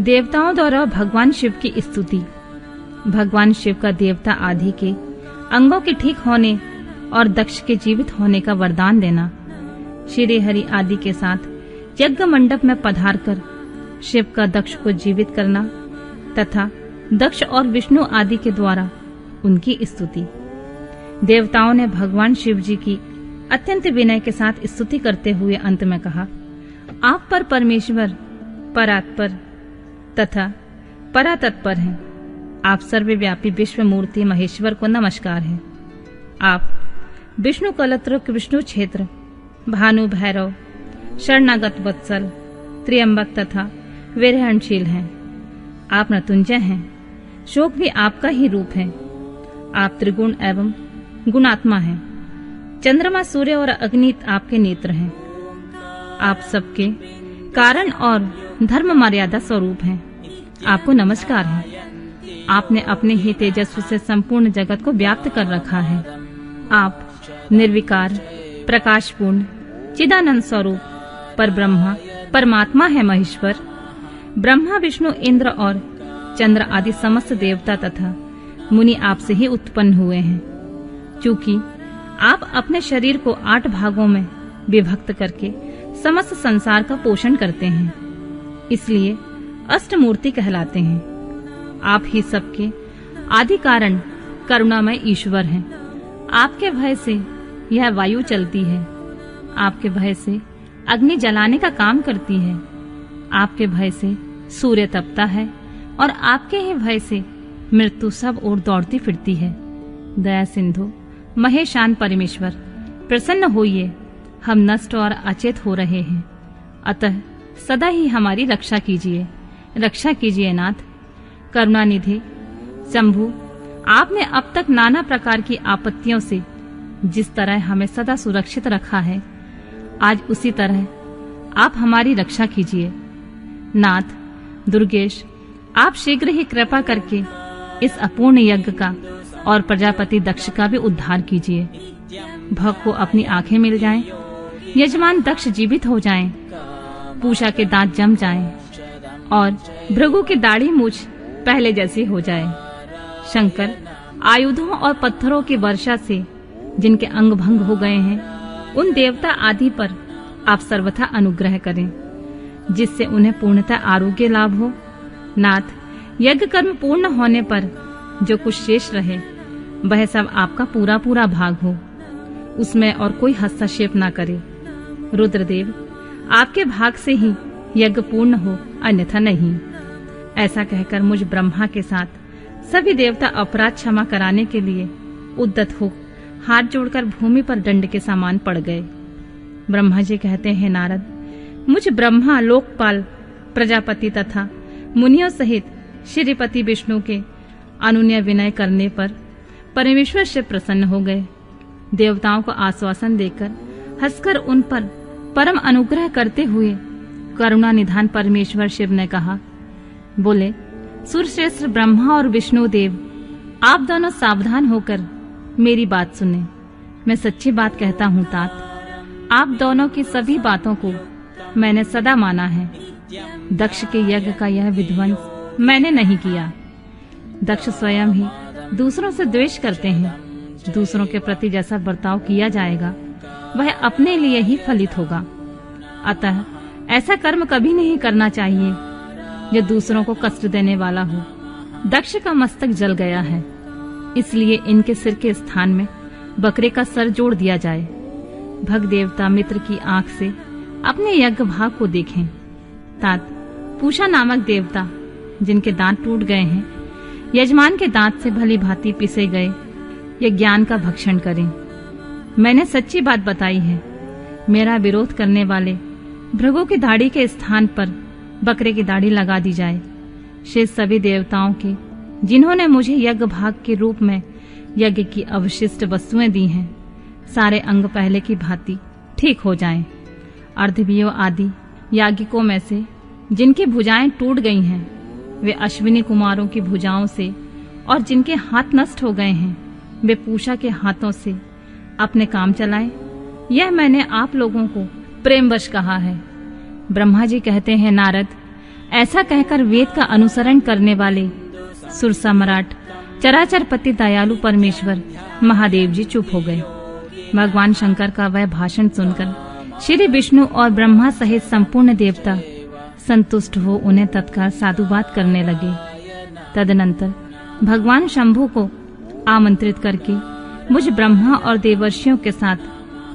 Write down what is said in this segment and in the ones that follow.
देवताओं द्वारा भगवान शिव की स्तुति। भगवान शिव का देवता आदि के अंगों के ठीक होने और दक्ष के जीवित होने का वरदान देना। श्री हरि आदि के साथ यज्ञ मंडप में पधारकर शिव का दक्ष को जीवित करना तथा दक्ष और विष्णु आदि के द्वारा उनकी स्तुति। देवताओं ने भगवान शिव जी की अत्यंत विनय के साथ स्तुति करते हुए अंत में कहा, आप पर परमेश्वर परात्पर तथा परातत्पर हैं। आप सर्वव्यापी विश्व मूर्ति महेश्वर को नमस्कार है। आप विष्णु कलत्रक, विष्णु क्षेत्र, भानु भैरव, शरणागत वत्सल, त्र्यंबक तथा विरहणशील हैं। आप मृत्युंजय हैं। शोक भी आपका ही रूप है। आप त्रिगुण एवं गुणात्मा हैं। चंद्रमा, सूर्य और अग्नि आपके नेत्र हैं। आप सबके कारण और धर्म मर्यादा स्वरूप हैं। आपको नमस्कार है। आपने अपने ही तेजस्व से संपूर्ण जगत को व्याप्त कर रखा है। आप निर्विकार, प्रकाशपूर्ण, चिदानंद स्वरूप पर ब्रह्मा परमात्मा है महेश्वर। ब्रह्मा, विष्णु, इंद्र और चंद्र आदि समस्त देवता तथा मुनि आपसे ही उत्पन्न हुए हैं। चूंकि आप अपने शरीर को 8 भागों में विभक्त करके समस्त संसार का पोषण करते हैं, इसलिए अष्टमूर्ति कहलाते हैं। आप ही सबके आदि कारण करुणामय ईश्वर हैं। आपके भय से यह वायु चलती है। आपके भय से अग्नि जलाने का काम करती है। आपके भय से सूर्य तपता है और आपके ही भय से मृत्यु सब ओर दौड़ती फिरती है। दया सिंधु महेशान परमेश्वर, प्रसन्न होइए। हम नष्ट और अचेत हो रहे हैं, अतः सदा ही हमारी रक्षा कीजिए। रक्षा कीजिए नाथ। करुणानिधि शंभु, आपने अब तक नाना प्रकार की आपत्तियों से जिस तरह हमें सदा सुरक्षित रखा है, आज उसी तरह आप हमारी रक्षा कीजिए। नाथ दुर्गेश, आप शीघ्र ही कृपा करके इस अपूर्ण यज्ञ का और प्रजापति दक्ष का भी उद्धार कीजिए। भक्त को अपनी आंखें मिल जाएं, यजमान दक्ष जीवित हो जाएं, पूषा के दांत जम जाएं और भृगु की दाढ़ी मूछ पहले जैसी हो जाए। शंकर आयुधों और पत्थरों की वर्षा से जिनके अंग भंग हो गए हैं, उन देवता आदि पर आप सर्वथा अनुग्रह करें, जिससे उन्हें पूर्णतः आरोग्य लाभ हो। नाथ, यज्ञ कर्म पूर्ण होने पर जो कुछ शेष रहे, वह सब आपका पूरा पूरा भाग हो, उसमें और कोई हस्तक्षेप न करे। रुद्रदेव, आपके भाग से ही यज्ञ पूर्ण हो, अन्यथा नहीं। ऐसा कहकर मुझ ब्रह्मा के साथ सभी देवता अपराध क्षमा कराने के लिए उद्यत हो हाथ जोड़कर भूमि पर दंड के समान पड़ गए। ब्रह्मा जी कहते हैं, नारद, मुझ ब्रह्मा, लोकपाल, प्रजापति तथा मुनियों सहित श्रीपति विष्णु के अनुनय विनय करने पर परमेश्वर शिव प्रसन्न हो गए। देवताओं को आश्वासन देकर हंसकर उन पर परम अनुग्रह करते हुए करुणा निधान परमेश्वर शिव ने कहा, बोले, सूर्यश्रेष्ठ ब्रह्मा और विष्णु देव, आप दोनों सावधान होकर मेरी बात सुने। मैं सच्ची बात कहता हूँ तात। आप दोनों की सभी बातों को मैंने सदा माना है। दक्ष के यज्ञ का यह विध्वंस मैंने नहीं किया। दक्ष स्वयं ही दूसरों से द्वेष करते हैं। दूसरों के प्रति जैसा बर्ताव किया जाएगा, वह अपने लिए ही फलित होगा। अतः ऐसा कर्म कभी नहीं करना चाहिए जो दूसरों को कष्ट देने वाला हो। दक्ष का मस्तक जल गया है, इसलिए इनके सिर के स्थान में बकरे का सर जोड़ दिया जाए। भग देवता मित्र की आंख से अपने यज्ञ भाग को देखें। तात, पूषा नामक देवता जिनके दांत टूट गए हैं, यजमान के दांत से भली भांति पिसे गए ये ज्ञान का भक्षण करें। मैंने सच्ची बात बताई है। मेरा विरोध करने वाले भृगु की दाढ़ी के स्थान पर बकरे की दाढ़ी लगा दी जाए। शेष सभी देवताओं के जिन्होंने मुझे यज्ञ भाग के रूप में यज्ञ की अवशिष्ट वस्तुएं दी हैं, सारे अंग पहले की भांति ठीक हो जाएं। अर्धवीयों आदि याज्ञिकों में से जिनकी भुजाएं टूट गई हैं, वे अश्विनी कुमारों की भुजाओं से, और जिनके हाथ नष्ट हो गए हैं, वे पूषा के हाथों से अपने काम चलाएं। यह मैंने आप लोगों को प्रेमवश कहा है। ब्रह्मा जी कहते हैं, नारद, ऐसा कहकर वेद का अनुसरण करने वाले सुर सम्राट चराचरपति दयालु परमेश्वर महादेव जी चुप हो गए। भगवान शंकर का वह भाषण सुनकर श्री विष्णु और ब्रह्मा सहित संपूर्ण देवता संतुष्ट हो उन्हें तत्काल साधुवाद करने लगे। तदनंतर भगवान शंभु को आमंत्रित करके मुझ ब्रह्मा और देवर्षियों के साथ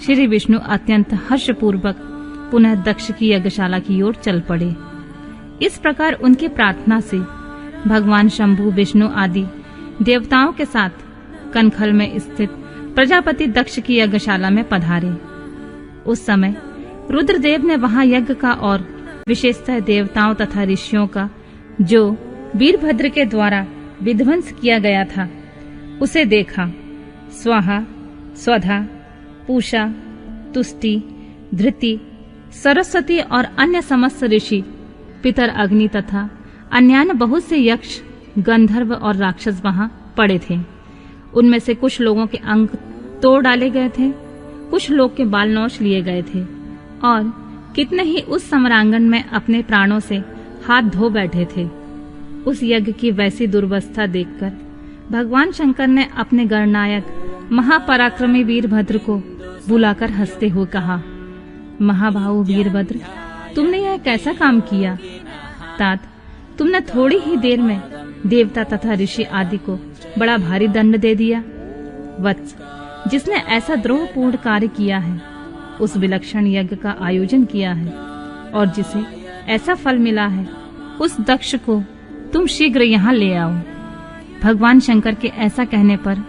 श्री विष्णु अत्यंत हर्षपूर्वक पुनः दक्ष की यज्ञशाला की ओर चल पड़े। इस प्रकार उनकी प्रार्थना से भगवान शंभु विष्णु आदि देवताओं के साथ कनखल में स्थित प्रजापति दक्ष की यज्ञशाला में पधारे। उस समय रुद्रदेव ने वहां यज्ञ का और विशेषतः देवताओं तथा ऋषियों का जो वीरभद्र के द्वारा विध्वंस किया गया था उसे देखा। स्वाहा, स्वधा, पूषा, तुष्टि, धृति, सरस्वती और अन्य समस्त ऋषि, पितर अग्नि तथा अन्यान्य बहुत से यक्ष, गंधर्व और राक्षस वहां पड़े थे। उनमें से कुछ लोगों के अंग तोड़ डाले गए थे, कुछ लोग के बाल नौच लिए गए थे और कितने ही उस समरांगण में अपने प्राणों से हाथ धो बैठे थे। उस यज्ञ की वैसी दुर्वस्था देखकर भगवान शंकर ने अपने गणनायक महापराक्रमी वीरभद्र को बुलाकर हंसते हुए कहा, महाबाहु वीरभद्र, तुमने यह कैसा काम किया? तात, तुमने थोड़ी ही देर में देवता तथा ऋषि आदि को बड़ा भारी दंड दे दिया। वत्स, जिसने ऐसा द्रोहपूर्ण कार्य किया है, उस विलक्षण यज्ञ का आयोजन किया है और जिसे ऐसा फल मिला है, उस दक्ष को तुम शीघ्र यहाँ ले आओ। भगवान शंकर के ऐसा कहने पर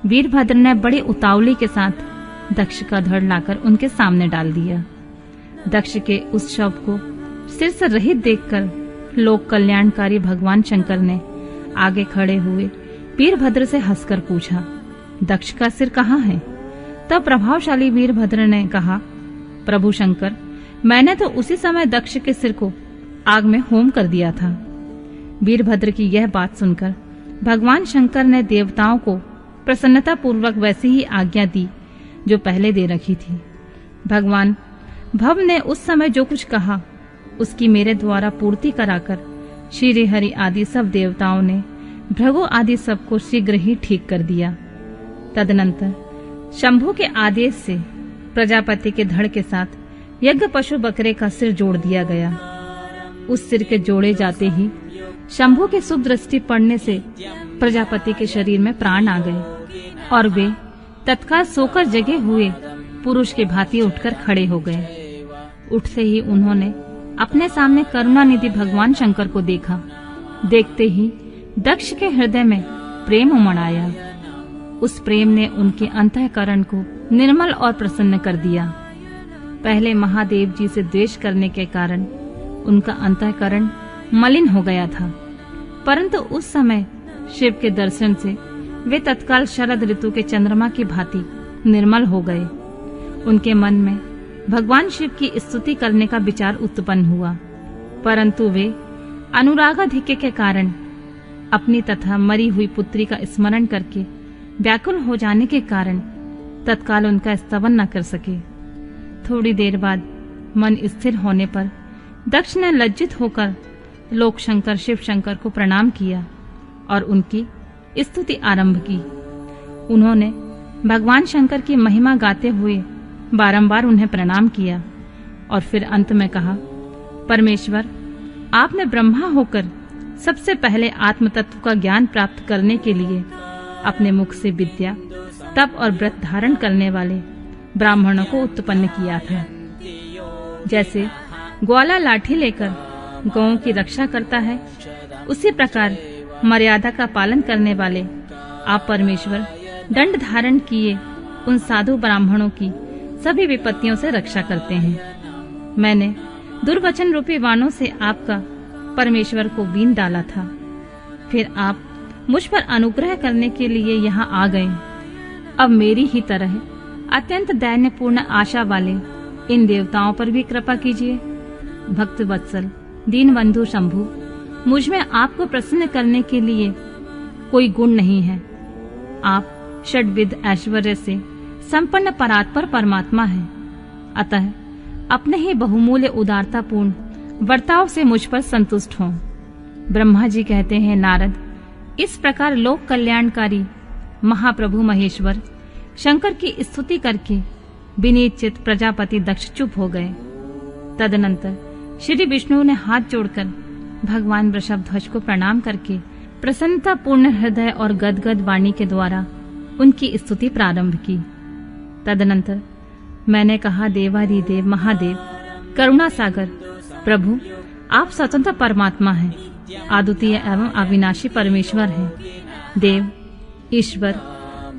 वीरभद्र ने बड़ी उतावली के साथ दक्ष का धड़ लाकर उनके सामने डाल दिया। दक्ष के उस शव को सिर से रहित देखकर लोक कल्याणकारी भगवान शंकर ने आगे खड़े हुए वीरभद्र से हंसकर पूछा, दक्ष का सिर कहाँ है? तब प्रभावशाली वीरभद्र ने कहा, प्रभु शंकर, मैंने तो उसी समय दक्ष के सिर को आग में होम कर दिया था। वीरभद्र की यह बात सुनकर भगवान शंकर ने देवताओं को प्रसन्नता पूर्वक वैसी ही आज्ञा दी जो पहले दे रखी थी। भगवान भव ने उस समय जो कुछ कहा उसकी मेरे द्वारा पूर्ति कराकर श्री हरि आदि सब देवताओं ने भृगु आदि सबको शीघ्र ही ठीक कर दिया। तदनंतर शंभु के आदेश से प्रजापति के धड़ के साथ यज्ञ पशु बकरे का सिर जोड़ दिया गया। उस सिर के जोड़े जाते ही शंभु के शुभ दृष्टि पड़ने से प्रजापति के शरीर में प्राण आ गए और वे तत्काल सोकर जगे हुए पुरुष के भांति उठकर खड़े हो गए। उठते ही उन्होंने अपने सामने करुणानिधि भगवान शंकर को देखा। देखते ही दक्ष के हृदय में प्रेम उमड़ आया। उस प्रेम ने उनके अंतःकरण को निर्मल और प्रसन्न कर दिया। पहले महादेव जी से द्वेष करने के कारण उनका अंतःकरण मलिन हो गया था, परंतु उस समय शिव के दर्शन से वे तत्काल शरद ऋतु के चंद्रमा की भांति निर्मल हो गए। उनके मन में भगवान शिव की स्तुति करने का विचार उत्पन्न हुआ, परंतु वे अनुरागाधिक्य के कारण अपनी तथा मरी हुई पुत्री का स्मरण करके व्याकुल हो जाने के कारण तत्काल उनका स्तवन न कर सके। थोड़ी देर बाद मन स्थिर होने पर दक्ष ने लज्जित होकर लोक शंकर शिव शंकर को प्रणाम किया और उनकी स्तुति आरंभ की। उन्होंने भगवान शंकर की महिमा गाते हुए बारंबार उन्हें प्रणाम किया और फिर अंत में कहा, परमेश्वर, आपने ब्रह्मा होकर सबसे पहले आत्म तत्व का ज्ञान प्राप्त करने के लिए अपने मुख से विद्या, तप और व्रत धारण करने वाले ब्राह्मणों को उत्पन्न किया था। जैसे ग्वाला लाठी लेकर गौओं की रक्षा करता है, उसी प्रकार मर्यादा का पालन करने वाले आप परमेश्वर दंड धारण किए उन साधु ब्राह्मणों की सभी विपत्तियों से रक्षा करते हैं। मैंने दुर्वचन रूपी वाणों से आपका परमेश्वर को बीन डाला था, फिर आप मुझ पर अनुग्रह करने के लिए यहाँ आ गए। अब मेरी ही तरह अत्यंत दैन्यपूर्ण आशा वाले इन देवताओं पर भी कृपा कीजिए। भक्त वत्सल दीनबंधु शंभु, मुझ में आपको प्रसन्न करने के लिए कोई गुण नहीं है। आप षड्विध ऐश्वर्य से संपन्न परात्पर परमात्मा हैं। अतः अपने ही बहुमूल्य उदारतापूर्ण बर्ताव से मुझ पर संतुष्ट हों। ब्रह्मा जी कहते हैं, नारद, इस प्रकार लोक कल्याणकारी महाप्रभु महेश्वर शंकर की स्तुति करके विनीत चित्त प्रजापति दक्ष चुप हो गए। तदनंतर श्री विष्णु ने हाथ जोड़कर भगवान वृषभध्वज को प्रणाम करके प्रसन्नता पूर्ण हृदय और गदगद वाणी के द्वारा उनकी स्तुति प्रारंभ की। तदनंतर मैंने कहा, देवाधिदेव महादेव करुणा सागर प्रभु, आप स्वतंत्र परमात्मा हैं, अद्वितीय एवं अविनाशी परमेश्वर हैं। देव ईश्वर,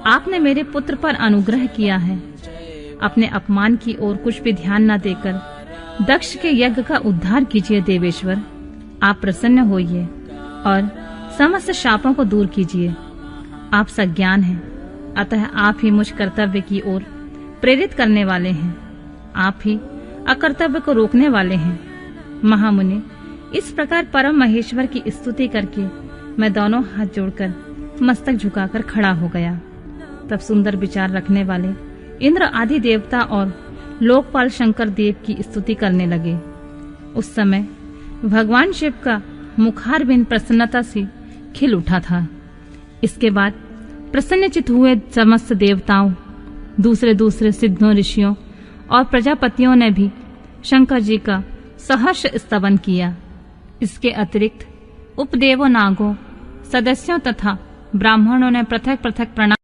आपने मेरे पुत्र पर अनुग्रह किया है। अपने अपमान की ओर कुछ भी ध्यान न देकर दक्ष के यज्ञ का उद्धार कीजिए। देवेश्वर, आप प्रसन्न होइए और समस्त शापों को दूर कीजिए। आप सज्ञान हैं, अतः आप ही मुझ कर्तव्य की ओर प्रेरित करने वाले हैं। आप ही अकर्तव्य को रोकने वाले हैं। महामुनि, इस प्रकार परम महेश्वर की स्तुति करके मैं दोनों हाथ जोड़कर मस्तक झुकाकर खड़ा हो गया। तब सुंदर विचार रखने वाले इंद्र आदि देवता और लोकपाल शंकर देव की स्तुति करने लगे। उस समय भगवान शिव का मुखारविंद प्रसन्नता से खिल उठा था। इसके बाद प्रसन्नचित हुए समस्त देवताओं, दूसरे सिद्धों, ऋषियों और प्रजापतियों ने भी शंकर जी का सहर्ष स्तवन किया। इसके अतिरिक्त उपदेवों, नागों, सदस्यों तथा ब्राह्मणों ने पृथक पृथक प्रणाम